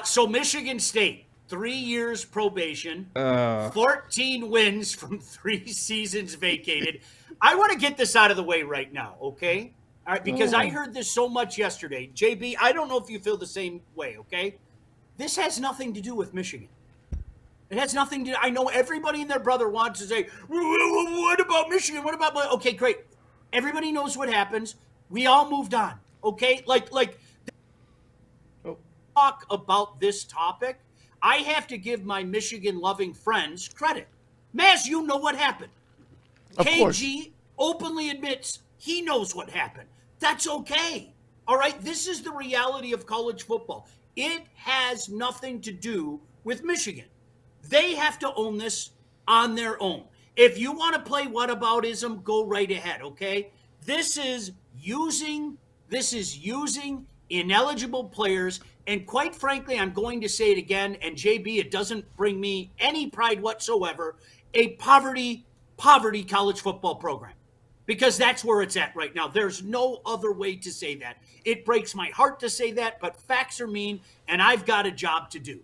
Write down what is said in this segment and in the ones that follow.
So Michigan State, 3 years probation, Uh, 14 wins from 3 seasons vacated. I want to get this out of the way right now, okay? All right, because I heard this so much yesterday. JB, I don't know if you feel the same way, okay? This has nothing to do with Michigan. It has nothing to. I know everybody and their brother wants to say, "What about Michigan? What about?" Okay, great. Everybody knows what happens. We all moved on. Okay, like oh, talk about this topic. I have to give my Michigan loving friends credit. Maz, you know what happened. Of course. KG openly admits he knows what happened. That's okay. All right, this is the reality of college football. It has nothing to do with Michigan. They have to own this on their own. If you want to play whataboutism, go right ahead, okay? This is using ineligible players, and quite frankly, I'm going to say it again, and JB, it doesn't bring me any pride whatsoever, a poverty college football program. Because that's where it's at right now. There's no other way to say that. It breaks my heart to say that, but facts are mean, and I've got a job to do.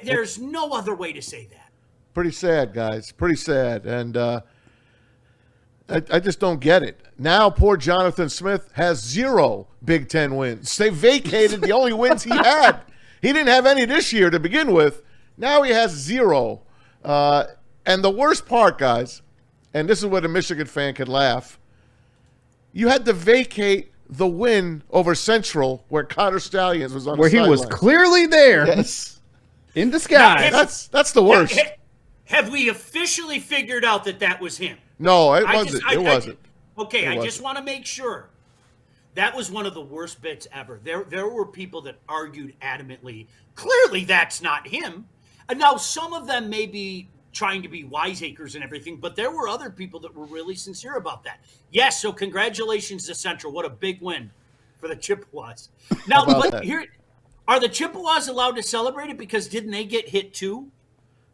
There's no other way to say that. Pretty sad, guys. Pretty sad. And I just don't get it. Now, poor Jonathan Smith has 0 Big Ten wins. They vacated the only wins he had. He didn't have any this year to begin with. Now he has 0. And the worst part, guys, and this is where the Michigan fan could laugh, you had to vacate the win over Central where Connor Stallions was on where the he was sideline. clearly there Yes. in disguise. That's the worst. Have we officially figured out that was him? No, it wasn't. It wasn't. Okay, I just want to make sure. That was one of the worst bits ever. There were people that argued adamantly, clearly that's not him. And now some of them may be trying to be wiseacres and everything, but there were other people that were really sincere about that. Yes, so congratulations to Central. What a big win for the Chippewas. Now, but here, are the Chippewas allowed to celebrate it because didn't they get hit too?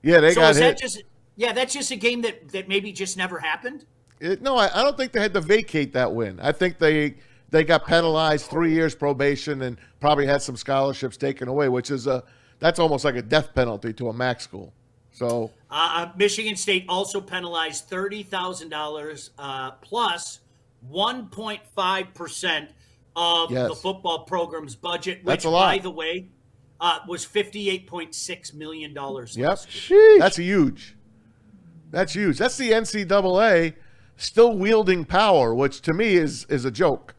Yeah, they got hit. That's just a game that maybe just never happened? No, I don't think they had to vacate that win. I think they got penalized 3 years probation and probably had some scholarships taken away, which is that's almost like a death penalty to a MAC school. So Michigan State also penalized $30,000 plus 1.5% of the football program's budget, which, by the way, was $58.6 million. Yep. That's huge. That's huge. That's the NCAA still wielding power, which to me is a joke.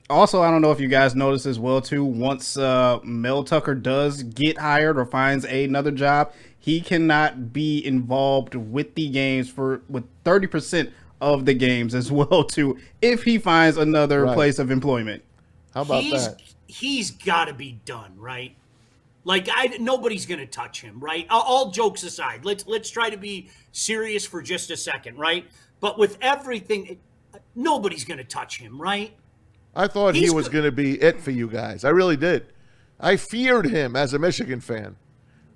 Also, I don't know if you guys noticed as well, too, once Mel Tucker does get hired or finds another job, he cannot be involved with the games with 30% of the games as well, too, if he finds another place of employment. How about that? He's got to be done, right? Like, nobody's going to touch him, right? All jokes aside, let's try to be serious for just a second, right? But with everything, nobody's going to touch him, right? I thought he was going to be it for you guys. I really did. I feared him as a Michigan fan,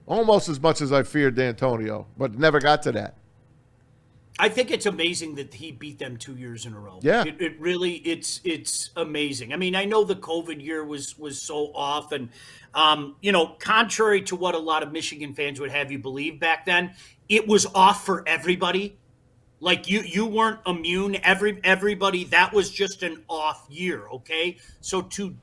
almost as much as I feared D'Antonio, but never got to that. I think it's amazing that he beat them 2 years in a row. Yeah, it really it's amazing. I mean, I know the COVID year was so off, and contrary to what a lot of Michigan fans would have you believe back then, it was off for everybody. Like you weren't immune. Everybody, that was just an off year. Okay, so to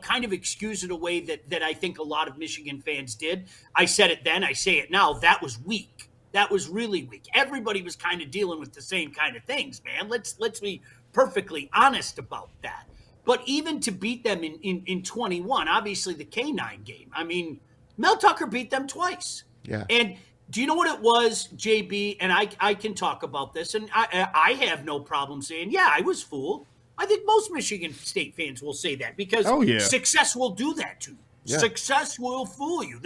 kind of excuse it away that I think a lot of Michigan fans did. I said it then. I say it now. That was weak. That was really weak. Everybody was kind of dealing with the same kind of things, man. Let's be perfectly honest about that. But even to beat them in 21, obviously the K9 game. I mean, Mel Tucker beat them twice. Yeah. And do you know what it was, JB? And I can talk about this, and I have no problem saying, yeah, I was fooled. I think most Michigan State fans will say that because success will do that to you. Yeah. Success will fool you.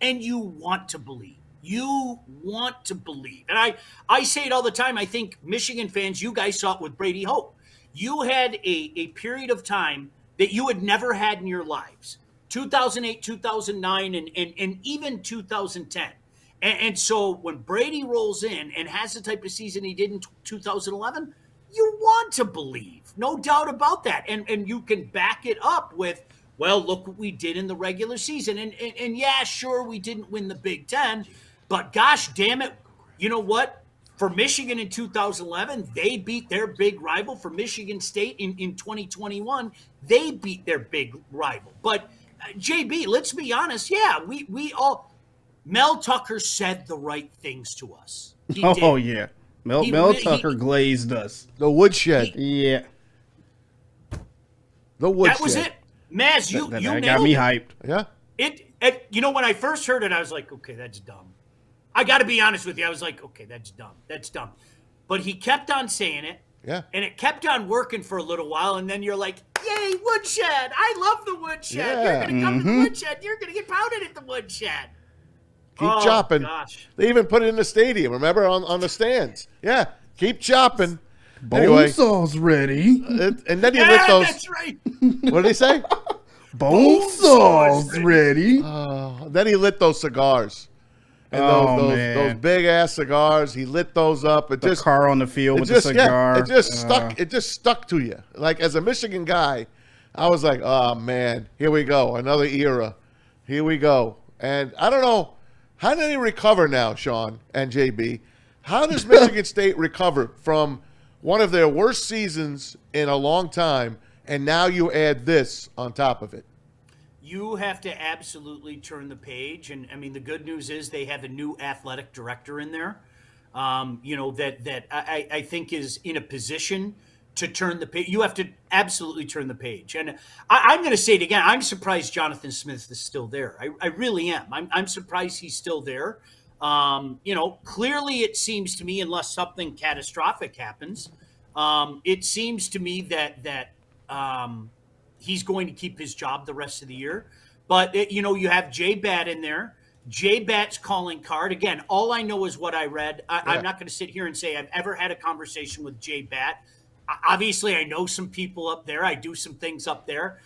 And you want to believe. You want to believe. And I say it all the time. I think Michigan fans, you guys saw it with Brady Hope. You had a period of time that you had never had in your lives. 2008, 2009, and even 2010. And so when Brady rolls in and has the type of season he did in 2011, you want to believe. No doubt about that. And you can back it up with Well, look what we did in the regular season. And yeah, sure, we didn't win the Big Ten, but gosh damn it, you know what? For Michigan in 2011, they beat their big rival. For Michigan State in 2021, they beat their big rival. But JB, let's be honest. Yeah, we all Mel Tucker said the right things to us. He Oh, did. yeah. Mel Tucker glazed us. The woodshed. Yeah. The woodshed. That was it. Maz, you That nailed got me it. hyped. Yeah. It you know, when I first heard it, I was like, okay, that's dumb. I got to be honest with you. I was like, okay, that's dumb. That's dumb. But he kept on saying it. Yeah. And it kept on working for a little while. And then you're like, yay, woodshed. I love the woodshed. Yeah. You're going to come to the woodshed. You're going to get pounded at the woodshed. Keep chopping. Gosh. They even put it in the stadium, remember, on the stands. Yeah. Keep chopping. Bone Anyway, saw's ready. and then he lit Yeah, those. that's right. What did he say? Bone saw's ready. Then he lit those cigars. And Man. those big ass cigars, he lit those up. It The just car on the field it with just the cigar. it just stuck. It just stuck to you. Like, as a Michigan guy, I was like, oh man, here we go, another era. Here we go. And I don't know, how did they recover now, Sean and JB? How does Michigan State recover from one of their worst seasons in a long time, and now you add this on top of it? You have to absolutely turn the page. And I mean, the good news is they have a new athletic director in there, that I think is in a position to turn the page. You have to absolutely turn the page. And I'm going to say it again. I'm surprised Jonathan Smith is still there. I really am. I'm surprised he's still there. Clearly it seems to me, unless something catastrophic happens, it seems to me that he's going to keep his job the rest of the year. But, you have Jay Bat in there. Jay Bat's calling card. Again, all I know is what I read. I'm not going to sit here and say I've ever had a conversation with Jay Bat. Obviously, I know some people up there. I do some things up there.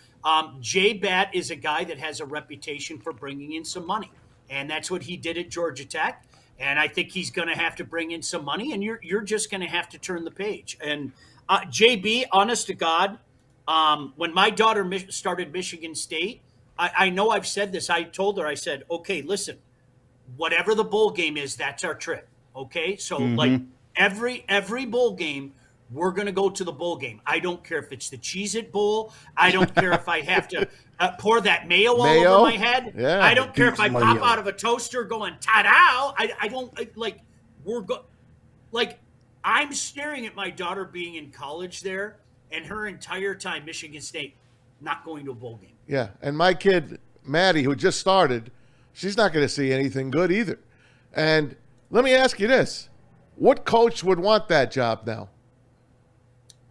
Jay Bat is a guy that has a reputation for bringing in some money. And that's what he did at Georgia Tech. And I think he's going to have to bring in some money, and you're just going to have to turn the page. And JB, honest to God, when my daughter started Michigan State, I know I've said this. I told her, I said, okay, listen, whatever the bowl game is, that's our trip. Okay. So like every bowl game, we're going to go to the bowl game. I don't care if it's the Cheez-It Bowl. I don't care if I have to pour that mayo all over my head. Yeah, I don't care if I pop mayo. out of a toaster going ta-da. I don't I'm staring at my daughter being in college there, and her entire time Michigan State not going to a bowl game. Yeah, and my kid, Maddie, who just started, she's not going to see anything good either. And let me ask you this. What coach would want that job now?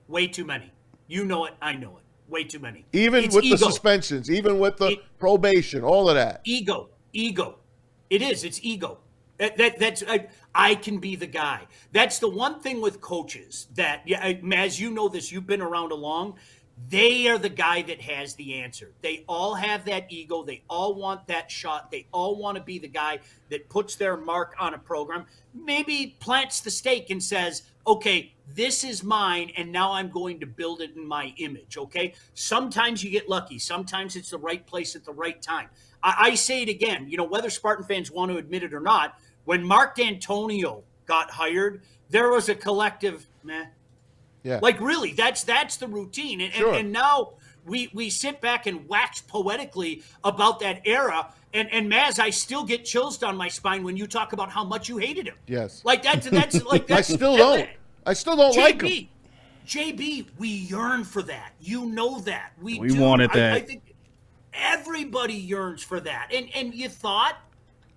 Way too many. You know it. I know it. Way too many. Even It's with ego. the suspensions, even with the probation, all of that. Ego. It is. It's ego. That's I can be the guy. That's the one thing with coaches that, as you know this, you've been around along. They are the guy that has the answer. They all have that ego. They all want that shot. They all want to be the guy that puts their mark on a program, maybe plants the stake and says, okay, this is mine, and now I'm going to build it in my image, okay? Sometimes you get lucky. Sometimes it's the right place at the right time. I say it again, whether Spartan fans want to admit it or not, when Mark D'Antonio got hired, there was a collective, meh. Yeah. Like, really, that's the routine. And now we sit back and wax poetically about that era. And Maz, I still get chills down my spine when you talk about how much you hated him. Yes. Like that's like I still don't. I still don't like him. JB, we yearn for that. You know that. We We wanted that. I think everybody yearns for that. And you thought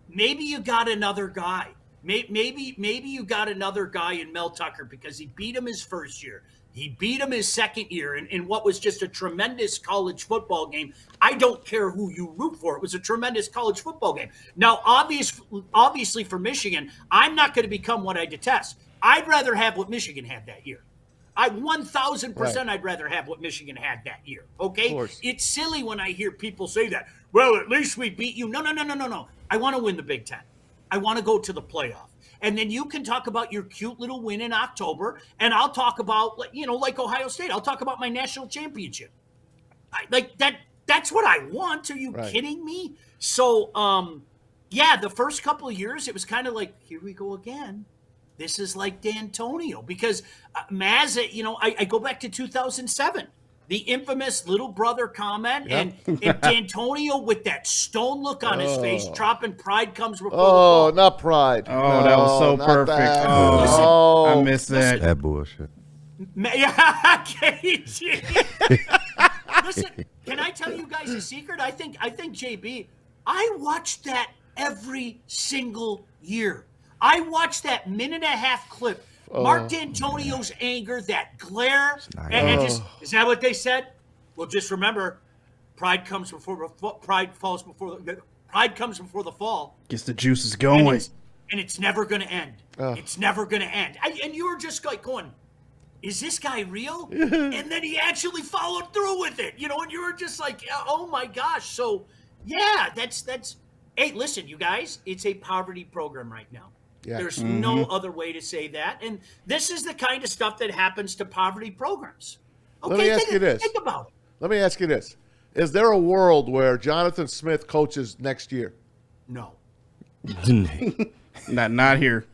maybe you got another guy. Maybe you got another guy in Mel Tucker because he beat him his first year. He beat him his second year in what was just a tremendous college football game. I don't care who you root for. It was a tremendous college football game. Now, obviously for Michigan, I'm not going to become what I detest. I'd rather have what Michigan had that year. 1,000%, Right. I'd rather have what Michigan had that year. Okay? Of course. It's silly when I hear people say that. Well, at least we beat you. No. I want to win the Big Ten. I want to go to the playoff. And then you can talk about your cute little win in October, and I'll talk about, like Ohio State. I'll talk about my national championship. Like that. That's what I want. Are you kidding me? So, yeah, the first couple of years, it was kind of like, here we go again. This is like D'Antonio because Maz, I go back to 2007, the infamous little brother comment, and D'Antonio with that stone look on his face, dropping pride comes before the fall. Not pride. Oh, that was so perfect. That. Oh, I missed that. That bullshit. Yeah, KG. Listen, can I tell you guys a secret? I think JB, I watched that every single year. I watched that minute and a half clip. Mark D'Antonio's anger, that glare, and just, is that what they said? Well, just remember, pride comes before the fall. Gets the juices going, and it's never going to end. It's never going to end. And you were just like going, is this guy real? And then he actually followed through with it, and you were just like, oh my gosh. So yeah, that's. Hey, listen, you guys, it's a poverty program right now. Yeah. There's no other way to say that. And this is the kind of stuff that happens to poverty programs. Okay, Let me ask you this. Think about it. Let me ask you this. Is there a world where Jonathan Smith coaches next year? No. Not here.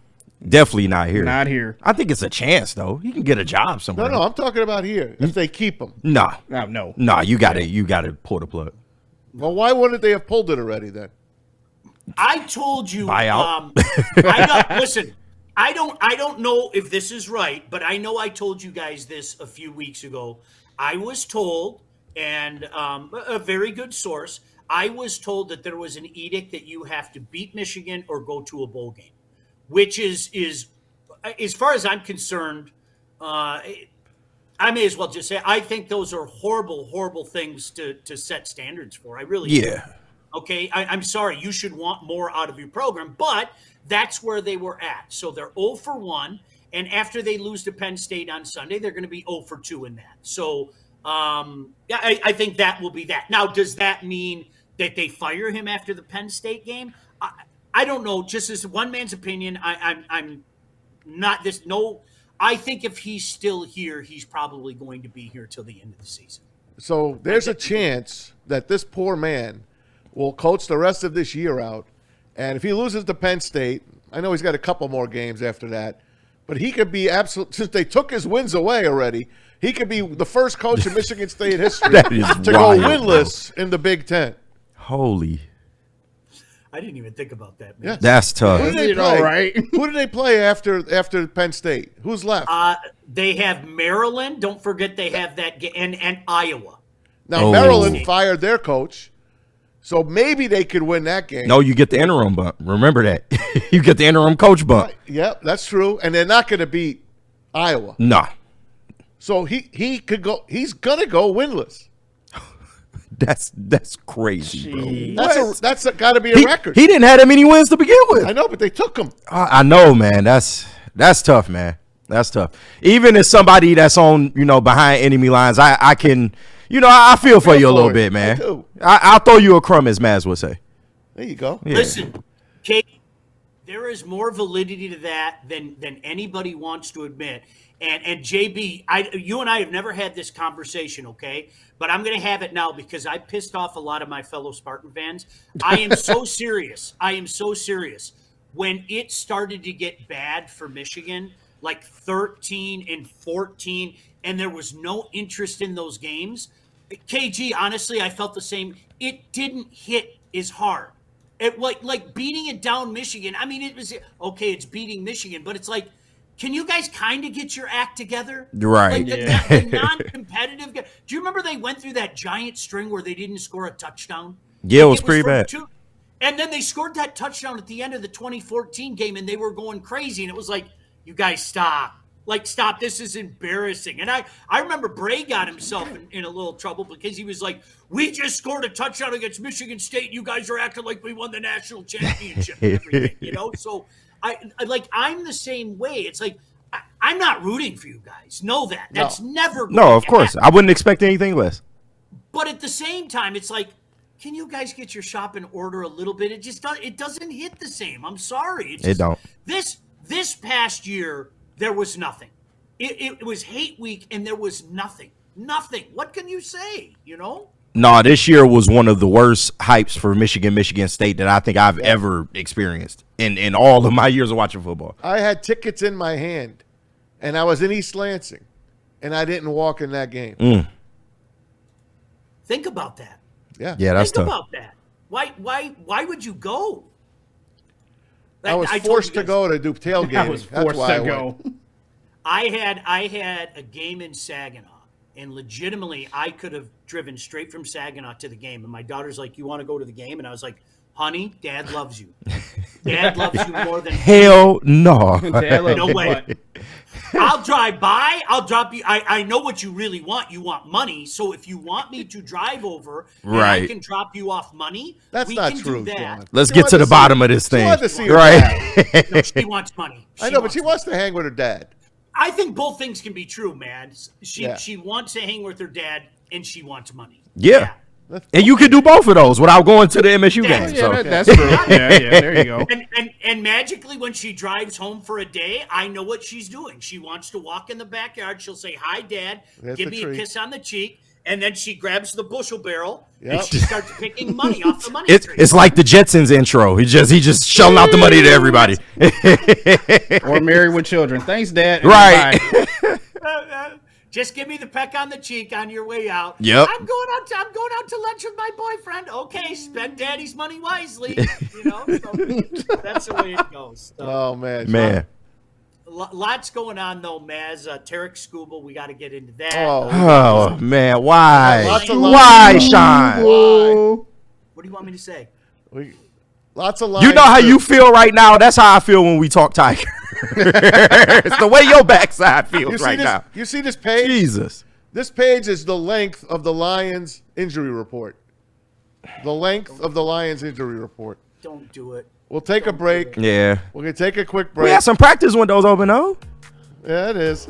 Definitely not here. Not here. I think it's a chance, though. He can get a job somewhere. No, I'm talking about here. If they keep him. No. You got to pull the plug. Well, why wouldn't they have pulled it already then? I told you. Buyout. Listen, I don't know if this is right, but I know I told you guys this a few weeks ago. I was told, and a very good source, I was told that there was an edict that you have to beat Michigan or go to a bowl game, which is as far as I'm concerned, I may as well just say I think those are horrible, horrible things to set standards for. I really do. Okay, I'm sorry. You should want more out of your program, but that's where they were at. So they're 0 for 1, and after they lose to Penn State on Sunday, they're going to be 0 for 2 in that. So, I think that will be that. Now, does that mean that they fire him after the Penn State game? I don't know. Just as one man's opinion, I'm not this. No, I think if he's still here, he's probably going to be here till the end of the season. So there's a chance that this poor man will coach the rest of this year out. And if he loses to Penn State, I know he's got a couple more games after that, but he could be absolute. Since they took his wins away already, he could be the first coach in Michigan State history to go winless in the Big Ten. Holy. I didn't even think about that, man. Yeah. That's tough. Who did they play? Right? Who did they play after Penn State? Who's left? They have Maryland. Don't forget they have that and Iowa. Now Maryland fired their coach. So maybe they could win that game. No, you get the interim bump. Remember that. You get the interim coach bump. Yep, that's true. And they're not going to beat Iowa. No. So he could go. He's going to go winless. That's crazy, bro. That's got to be a record. He didn't have that many wins to begin with. I know, but they took him. I know, man. That's tough, man. That's tough. Even as somebody that's on, behind enemy lines, I can. I feel for you a little bit, man. I'll throw you a crumb, as Maz would say. There you go. Yeah. Listen, Kate, there is more validity to that than anybody wants to admit. And JB, you and I have never had this conversation, okay? But I'm going to have it now because I pissed off a lot of my fellow Spartan fans. I am so serious. I am so serious. When it started to get bad for Michigan, like 13 and 14, and there was no interest in those games, KG, honestly, I felt the same. It didn't hit as hard. It like beating it down Michigan. I mean, it was okay. It's beating Michigan, but it's like, can you guys kind of get your act together? Right. Like the non-competitive. Do you remember they went through that giant string where they didn't score a touchdown? Yeah, it was pretty bad. And then they scored that touchdown at the end of the 2014 game, and they were going crazy. And it was like, you guys stop. Like, stop. This is embarrassing. And I remember Bray got himself in a little trouble because he was like, we just scored a touchdown against Michigan State. You guys are acting like we won the national championship and everything, So I'm the same way. It's like, I'm not rooting for you guys. Know that. That's never going No, of course. I wouldn't expect anything less. But at the same time, it's like, can you guys get your shop in order a little bit? It doesn't hit the same. I'm sorry. It don't. This past year, there was nothing. It was hate week, and there was nothing. Nothing. What can you say, No, this year was one of the worst hypes for Michigan State that I think I've ever experienced in all of my years of watching football. I had tickets in my hand, and I was in East Lansing, and I didn't walk in that game. Think about that. Yeah, that's Think tough. about that. Why would you go? I was forced to go to do tailgating. I was forced to go. I had a game in Saginaw, and legitimately, I could have driven straight from Saginaw to the game. And my daughter's like, "You want to go to the game?" And I was like, "Honey, Dad loves you. Dad loves you more than Hell no. no way. I'll drive by. I'll drop you. I know what you really want. You want money. So if you want me to drive over, and I Right. can drop you off money. That's we not can true, do that. John. Let's She get wanted to the see- bottom of this She thing. wanted to see her Right. dad. No, she wants money. I know, but she wants wants to hang with her dad. I think both things can be true, man. She Yeah. she wants to hang with her dad, and she wants money. Yeah. And you can do both of those without going to the MSU Yeah. game. Yeah, So. that's true. Yeah, there you go. And magically, when she drives home for a day, I know what she's doing. She wants to walk in the backyard. She'll say, "Hi, Dad. There's Give the me treat. a kiss on the cheek." And then she grabs the bushel barrel Yep. and she starts picking money off the money It's tree. it's like the Jetsons intro. He just shelling out the money to everybody. Or Married with Children. Thanks, Dad. and Right. bye. Just give me the peck on the cheek on your way out. Yep. I'm going out to lunch with my boyfriend. Okay, spend Daddy's money wisely. So that's the way it goes. So, Oh man, Man. lots going on though, Maz. Tarek Scuba, we got to get into that. Oh man, why? Lots of Why, lines. Sean? What do you want me to say? Lots of lines. You know how too. you feel right now? That's how I feel when we talk Tiger. It's the way your backside feels You see right this? now. You see this page? Jesus. This page is the length of the Lions injury report. The length of the Lions injury report. Don't do it. We'll take a break. Yeah. We're gonna take a quick We break. had some practice windows open though. Yeah, it is.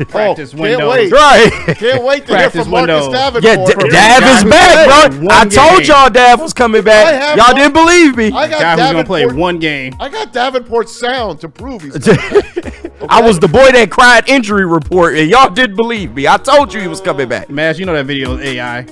practice Can't windows. wait. Right. Can't wait to hear Practice from Marcus windows. Davenport. Yeah, Dav is back, bro. One I told game. y'all Dav was coming I back. have Y'all one- didn't believe me. I got Guy who's gonna play Davenport. one game. I got Davenport's sound to prove he's coming back. I was the boy that cried injury report, and y'all didn't believe me. I told you he was coming back. Maz, you know that video is AI.